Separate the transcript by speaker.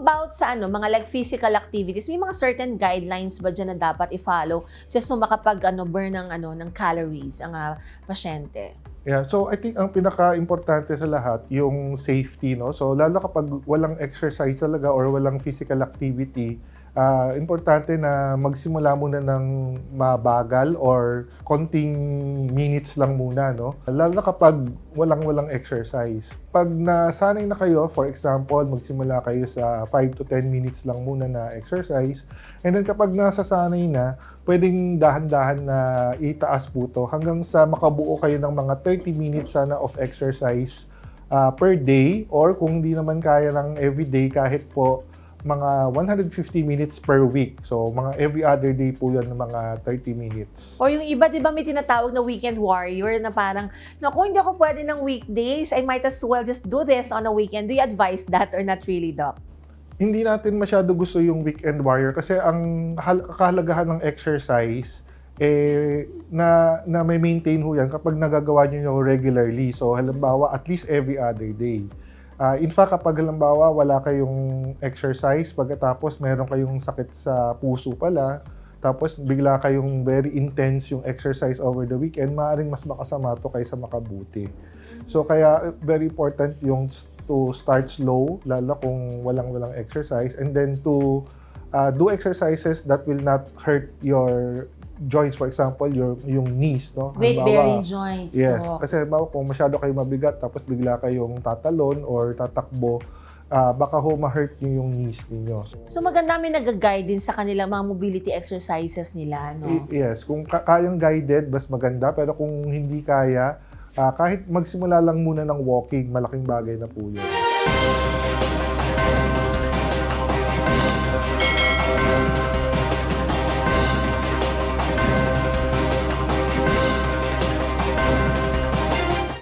Speaker 1: about sa mga like physical activities, may mga certain guidelines ba dyan na dapat i-follow just so makapag burn ng calories ang pasyente?
Speaker 2: Yeah, so I think ang pinaka-importante sa lahat yung safety, no? So lalo kapag walang exercise talaga or walang physical activity, importante na magsimula muna ng mabagal or konting minutes lang muna, no? Lalo na kapag walang exercise. Pag nasanay na kayo, for example, magsimula kayo sa 5 to 10 minutes lang muna na exercise, and then kapag nasasanay na, pwedeng dahan-dahan na itaas po to hanggang sa makabuo kayo ng mga 30 minutes sana of exercise per day, or kung di naman kaya ng everyday, kahit po mga 150 minutes per week. So, mga every other day po yan ng mga 30 minutes.
Speaker 1: Or yung iba, di ba may tinatawag na weekend warrior na parang, naku, hindi ako pwede ng weekdays, I might as well just do this on a weekend. Do you advise that or not really, Doc?
Speaker 2: Hindi natin masyado gusto yung weekend warrior kasi ang kahalagahan ng exercise na may maintain ho yan kapag nagagawa nyo regularly. So, halimbawa, at least every other day. In fact, kapag halimbawa wala kayong exercise, pagkatapos meron kayong sakit sa puso pala, tapos bigla kayong very intense yung exercise over the weekend, maaaring mas makasama to kaysa makabuti. So kaya very important yung to start slow, lalo kung walang exercise, and then to do exercises that will not hurt your joints, for example, yung knees, no?
Speaker 1: Weight-bearing joints.
Speaker 2: Yes,
Speaker 1: Doc.
Speaker 2: kasi halimbawa kung masyado kayo mabigat tapos bigla kayong tatalon or tatakbo, baka ho ma-hurt nyo yung knees ninyo.
Speaker 1: So maganda may nag-guide din sa kanilang mga mobility exercises nila, no?
Speaker 2: Yes, kung kayang guided, mas maganda. Pero kung hindi kaya, kahit magsimula lang muna ng walking, malaking bagay na po yun.